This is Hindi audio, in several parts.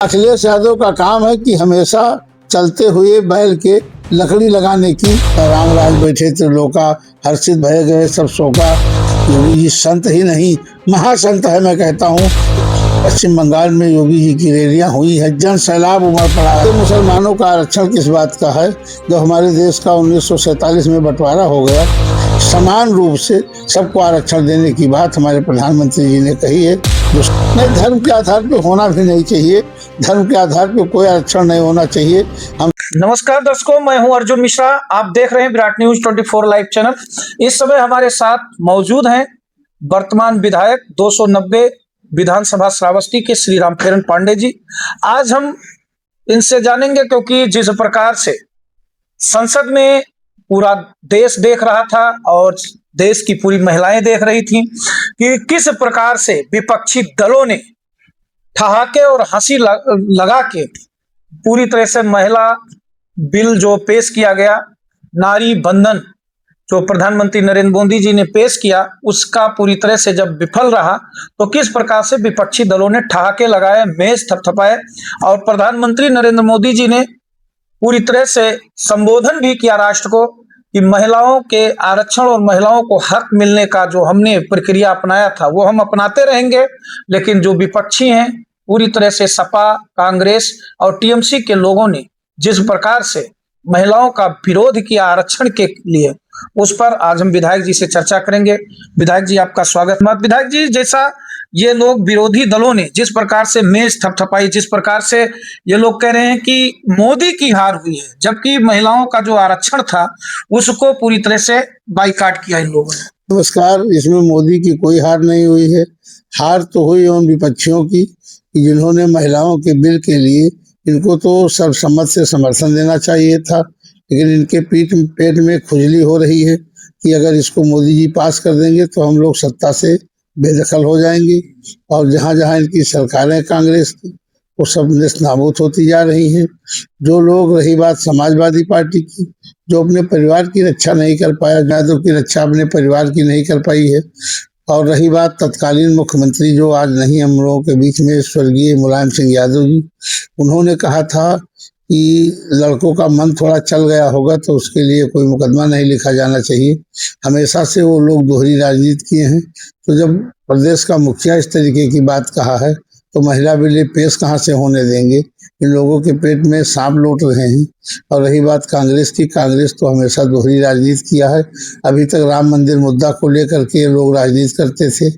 अखिलेश यादव का काम है कि हमेशा चलते हुए बैल के लकड़ी लगाने की। रामराज बैठे त्रिलोका, हर्षित भय गए सब शोका। योगी जी संत ही नहीं महासंत है, मैं कहता हूँ। पश्चिम बंगाल में योगी जी की रैलियां हुई है, जन सैलाब उमड़ पड़ा है। मुसलमानों का आरक्षण किस बात का है, जब हमारे देश का 1947 में बंटवारा हो गया। समान रूप से सबको आरक्षण देने की बात हमारे प्रधानमंत्री जी ने कही है। नहीं, धर्म के आधार पर होना भी नहीं चाहिए, धर्म के आधार पर कोई आरक्षण नहीं होना चाहिए। हम नमस्कार दर्शकों, मैं हूं अर्जुन मिश्रा। आप देख रहे हैं विराट न्यूज 24 लाइव चैनल। इस समय हमारे साथ मौजूद हैं वर्तमान विधायक 290 विधानसभा श्रावस्ती के श्री रामचरण पांडे जी। आज हम इनसे जानेंगे, क्योंकि जिस प्रकार से संसद में पूरा देश देख रहा था और देश की पूरी महिलाएं देख रही थी कि किस प्रकार से विपक्षी दलों ने ठहाके और हंसी लगा के पूरी तरह से महिला बिल जो पेश किया गया, नारी बंधन जो प्रधानमंत्री नरेंद्र मोदी जी ने पेश किया, उसका पूरी तरह से जब विफल रहा तो किस प्रकार से विपक्षी दलों ने ठहाके लगाए, मेज थपथपाए और प्रधानमंत्री नरेंद्र मोदी जी ने पूरी तरह से संबोधन भी किया राष्ट्र को कि महिलाओं के आरक्षण और महिलाओं को हक मिलने का जो हमने प्रक्रिया अपनाया था वो हम अपनाते रहेंगे। लेकिन जो विपक्षी हैं, पूरी तरह से सपा, कांग्रेस और टीएमसी के लोगों ने जिस प्रकार से महिलाओं का विरोध किया आरक्षण के लिए, उस पर आज हम विधायक जी से चर्चा करेंगे। विधायक जी, आपका स्वागत। विधायक जी, जैसा ये लोग विरोधी दलों ने जिस प्रकार से मेज थपथपाई, जिस प्रकार से ये लोग कह रहे हैं कि मोदी की हार हुई है, जबकि महिलाओं का जो आरक्षण था उसको पूरी तरह से बाइकाट किया इन लोगों ने। नमस्कार, इसमें मोदी की कोई हार नहीं हुई है। हार तो हुई उन विपक्षियों की जिन्होंने महिलाओं के बिल के लिए, इनको तो सर्वसम्मत से समर्थन देना चाहिए था, लेकिन इनके पेट में खुजली हो रही है कि अगर इसको मोदी जी पास कर देंगे तो हम लोग सत्ता से बेदखल हो जाएंगे। और जहाँ जहाँ इनकी सरकारें कांग्रेस की, वो सब नेस्तनाबूद होती जा रही हैं। जो लोग, रही बात समाजवादी पार्टी की, जो अपने परिवार की रक्षा नहीं कर पाया, यादव की रक्षा अपने परिवार की नहीं कर पाई है। और रही बात तत्कालीन मुख्यमंत्री जो आज नहीं हम लोगों के बीच में, स्वर्गीय मुलायम सिंह यादव जी, उन्होंने कहा था कि लड़कों का मन थोड़ा चल गया होगा तो उसके लिए कोई मुकदमा नहीं लिखा जाना चाहिए। हमेशा से वो लोग दोहरी राजनीति किए हैं। तो जब प्रदेश का मुखिया इस तरीके की बात कहा है तो महिला बिल पेश कहाँ से होने देंगे। इन लोगों के पेट में सांप लौट रहे हैं। और रही बात कांग्रेस की, कांग्रेस तो हमेशा दोहरी राजनीति किया है। अभी तक राम मंदिर मुद्दा को लेकर के लोग राजनीति करते थे,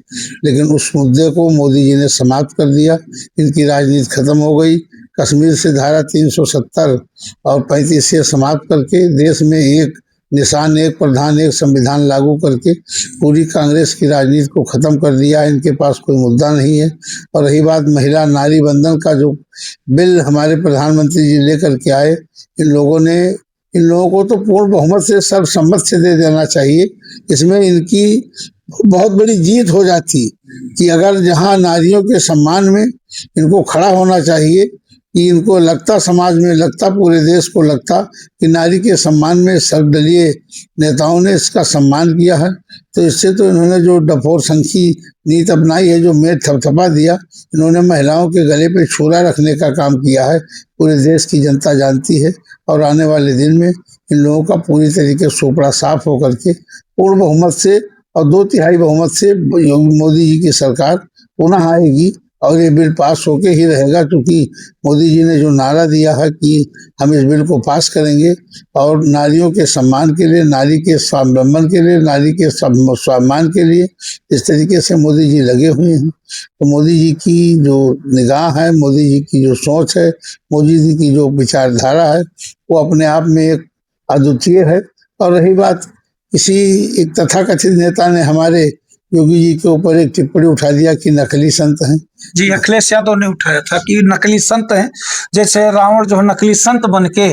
लेकिन उस मुद्दे को मोदी जी ने समाप्त कर दिया। इनकी राजनीति खत्म हो गई। कश्मीर से धारा 370 और 35 से समाप्त करके देश में एक निशान, एक प्रधान, एक संविधान लागू करके पूरी कांग्रेस की राजनीति को खत्म कर दिया। इनके पास कोई मुद्दा नहीं है। और रही बात महिला नारी बंधन का, जो बिल हमारे प्रधानमंत्री जी लेकर के आए, इन लोगों को तो पूर्ण बहुमत से, सर्वसम्मत से दे देना चाहिए। इसमें इनकी बहुत बड़ी जीत हो जाती कि अगर जहां नारियों के सम्मान में इनको खड़ा होना चाहिए, कि इनको लगता, समाज में लगता, पूरे देश को लगता कि नारी के सम्मान में सर्वदलीय नेताओं ने इसका सम्मान किया है, तो इससे तो इन्होंने जो डफोर संखी नीति अपनाई है, जो मेज थपथपा दिया, इन्होंने महिलाओं के गले पे छुरा रखने का काम किया है। पूरे देश की जनता जानती है। और आने वाले दिन में इन लोगों का पूरी तरीके से सोपड़ा साफ होकर के पूर्ण बहुमत से और 2/3 बहुमत से मोदी जी की सरकार पुनः आएगी और ये बिल पास होके ही रहेगा। क्योंकि मोदी जी ने जो नारा दिया है कि हम इस बिल को पास करेंगे और नारियों के सम्मान के लिए, नारी के स्वावलंबन के लिए, नारी के सम्मान के लिए, इस तरीके से मोदी जी लगे हुए हैं। तो मोदी जी की जो निगाह है, मोदी जी की जो सोच है, मोदी जी की जो विचारधारा है, वो अपने आप में एक अद्वितीय है। और रही बात, किसी एक तथाकथित नेता ने हमारे योगी जी के ऊपर एक टिप्पणी उठा दिया कि नकली संत हैं। जी, अखिलेश यादव ने उठाया था कि नकली संत हैं। जैसे रावण जो है नकली संत बन के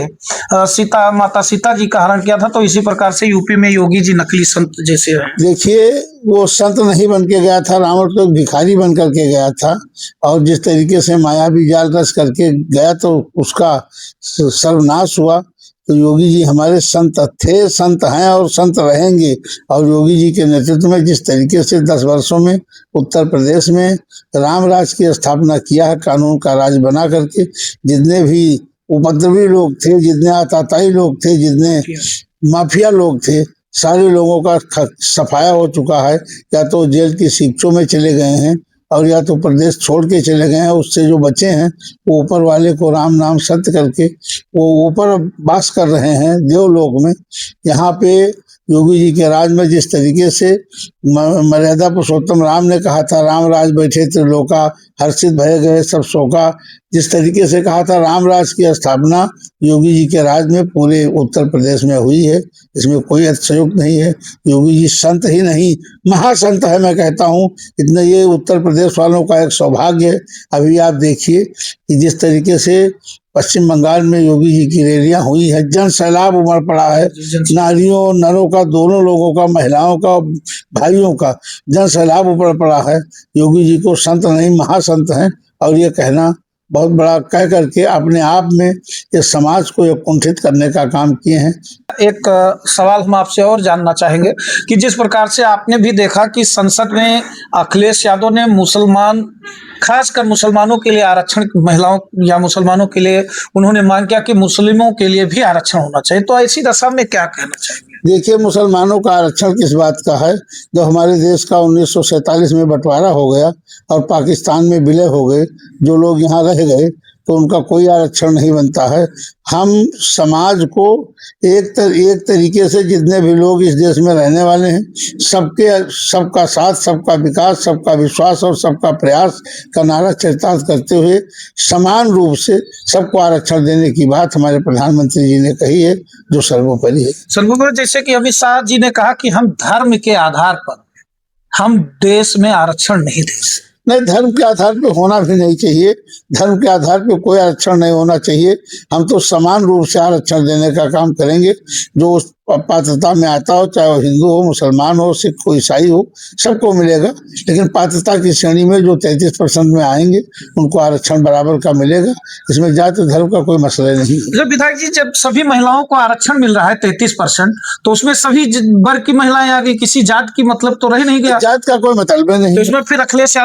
माता सीता जी का हरण किया था, तो इसी प्रकार से यूपी में योगी जी नकली संत जैसे हैं। देखिए, वो संत नहीं बन के गया था, रावण तो एक भिखारी बन करके गया था। और जिस तरीके से मायावी जाल रच करके गया तो उसका सर्वनाश हुआ। तो योगी जी हमारे संत थे, संत हैं और संत रहेंगे। और योगी जी के नेतृत्व में जिस तरीके से 10 वर्षों में उत्तर प्रदेश में राम राज की स्थापना किया है, कानून का राज बना करके, जितने भी उपद्रवी लोग थे, जितने आताताई लोग थे, जितने माफिया लोग थे, सारे लोगों का सफाया हो चुका है। या तो जेल की शिक्षों में चले गए हैं और या तो प्रदेश छोड़ के चले गए हैं। उससे जो बचे हैं वो ऊपर वाले को राम नाम सत्य करके वो ऊपर वास कर रहे हैं देवलोक में। यहाँ पे योगी जी के राज में जिस तरीके से मर्यादा पुरुषोत्तम राम ने कहा था, राम राज बैठे त्रिलोका, हर्षित भय गए सब शोका, जिस तरीके से कहा था, राम राज की स्थापना योगी जी के राज में पूरे उत्तर प्रदेश में हुई है। इसमें कोई अतिशयोक्ति नहीं है। योगी जी संत ही नहीं महासंत है, मैं कहता हूँ। इतना ये उत्तर प्रदेश वालों का एक सौभाग्य है। अभी आप देखिए कि जिस तरीके से पश्चिम बंगाल में योगी जी की रैलियां हुई है, जन सैलाब उमड़ पड़ा है। नारियों नरों का, दोनों लोगों का, महिलाओं का, भाइयों का जन सैलाब उमड़ पड़ा है। योगी जी को संत नहीं महासंत हैं। और ये कहना बहुत बड़ा कह करके अपने आप में इस समाज को एक कुंठित करने का काम किए हैं। एक सवाल हम आपसे और जानना चाहेंगे कि जिस प्रकार से आपने भी देखा कि संसद में अखिलेश यादव ने खासकर मुसलमानों के लिए आरक्षण, महिलाओं या मुसलमानों के लिए उन्होंने मांग किया कि मुस्लिमों के लिए भी आरक्षण होना चाहिए, तो ऐसी दशा में क्या कहना चाहिए? देखिए, मुसलमानों का आरक्षण किस बात का है? जब हमारे देश का 1947 में बंटवारा हो गया और पाकिस्तान में विलय हो गए, जो लोग यहाँ रह गए तो उनका कोई आरक्षण नहीं बनता है। हम समाज को एक तरीके से जितने भी लोग इस देश में रहने वाले हैं, सबका साथ, सबका विकास, सबका विश्वास और सबका प्रयास का नारा चरितार्थ करते हुए समान रूप से सबको आरक्षण देने की बात हमारे प्रधानमंत्री जी ने कही है, जो सर्वोपरि है। सर्वोपरि जैसे कि अमित शाह जी ने कहा कि हम धर्म के आधार पर हम देश में आरक्षण नहीं दे सकते। नहीं, धर्म के आधार पे होना भी नहीं चाहिए। धर्म के आधार पे कोई आरक्षण नहीं होना चाहिए। हम तो समान रूप से आरक्षण देने का काम करेंगे। जो उस पात्रता में आता हो, चाहे वो हिंदू हो, मुसलमान हो, सिख हो, ईसाई हो, सबको मिलेगा। लेकिन पात्रता की श्रेणी में जो 33% में आएंगे उनको आरक्षण बराबर का मिलेगा। इसमें जाति धर्म का कोई मसला नहीं है। जब विधायक जी, जब सभी महिलाओं को आरक्षण मिल रहा है 33%, तो उसमें सभी वर्ग की महिलाएं आ गई, किसी जात की मतलब तो रह नहीं गया। जात का कोई मतलब नहीं। तो इसमें फिर अखिलेश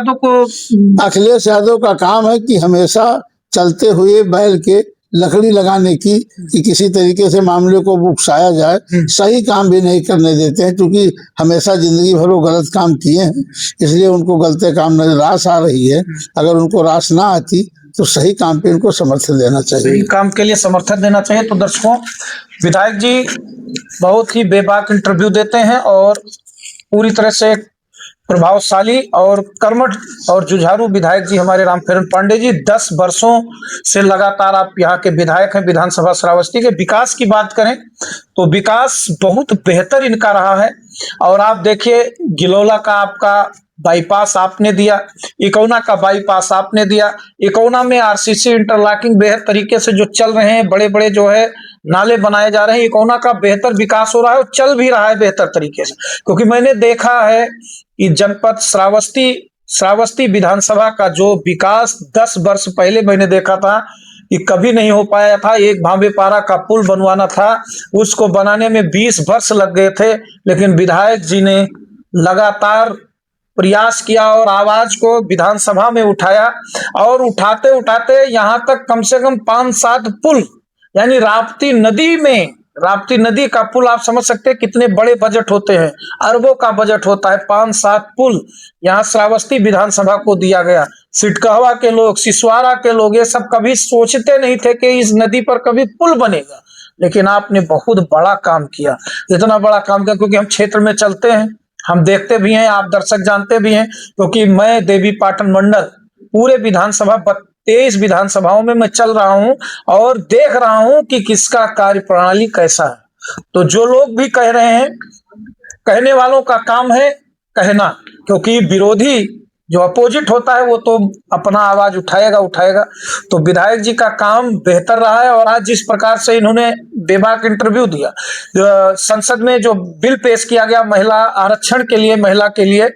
यादव का काम है कि हमेशा चलते हुए बैल के लकड़ी लगाने की, कि किसी तरीके से मामले को उकसाया जाए। सही काम भी नहीं करने देते हैं, क्योंकि हमेशा जिंदगी भर वो गलत काम किए हैं, इसलिए उनको गलत काम में रास आ रही है। अगर उनको रास ना आती तो सही काम पे इनको समर्थन देना चाहिए। सही काम के लिए समर्थन देना चाहिए। तो दर्शकों, विधायक जी बहुत ही बेबाक इंटरव्यू देते हैं और पूरी तरह से प्रभावशाली और कर्मठ और जुझारू विधायक जी हमारे रामचरण पांडे जी 10 वर्षों से लगातार आप यहाँ के विधायक हैं विधानसभा श्रावस्ती के। विकास की बात करें तो विकास बहुत बेहतर इनका रहा है। और आप देखिए, गिलौला का आपका बाईपास आपने दिया, इकौना का बाईपास आपने दिया। इकौना में आरसीसी इंटरलॉकिंग बेहतर तरीके से जो चल रहे हैं, बड़े बड़े जो है नाले बनाए जा रहे हैं। इकौना का बेहतर विकास हो रहा है और चल भी रहा है बेहतर तरीके से, क्योंकि मैंने देखा है कि जनपद श्रावस्ती विधानसभा का जो विकास 10 वर्ष पहले मैंने देखा था कि कभी नहीं हो पाया था। एक भांबेपारा का पुल बनवाना था, उसको बनाने में 20 वर्ष लग गए थे, लेकिन विधायक जी ने लगातार प्रयास किया और आवाज को विधानसभा में उठाया। और उठाते उठाते यहाँ तक कम से कम 5-7 पुल, यानी राप्ती नदी का पुल, आप समझ सकते हैं कितने बड़े बजट होते हैं, अरबों का बजट होता है। 5-7 पुल यहाँ श्रावस्ती विधानसभा को दिया गया। सिटकहवा के लोग, सिसवारा के लोग, ये सब कभी सोचते नहीं थे कि इस नदी पर कभी पुल बनेगा, लेकिन आपने बहुत बड़ा काम किया। इतना बड़ा काम किया क्योंकि हम क्षेत्र में चलते हैं, हम देखते भी हैं, आप दर्शक जानते भी हैं, क्योंकि मैं देवी पाटन मंडल पूरे विधानसभा 23 विधानसभाओं में मैं चल रहा हूं और देख रहा हूं कि किसका कार्य प्रणाली कैसा है। तो जो लोग भी कह रहे हैं, कहने वालों का काम है कहना, क्योंकि विरोधी जो अपोजिट होता है वो तो अपना आवाज उठाएगा। तो विधायक जी का काम बेहतर रहा है। और आज जिस प्रकार से इन्होंने बेबाक इंटरव्यू दिया, संसद में जो बिल पेश किया गया महिला आरक्षण के लिए, महिला के लिए,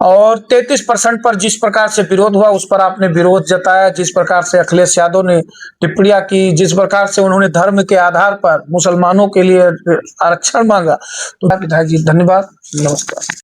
और 33% पर जिस प्रकार से विरोध हुआ उस पर आपने विरोध जताया, जिस प्रकार से अखिलेश यादव ने टिप्पणियां की, जिस प्रकार से उन्होंने धर्म के आधार पर मुसलमानों के लिए आरक्षण मांगा। तो विधायक जी धन्यवाद, नमस्कार।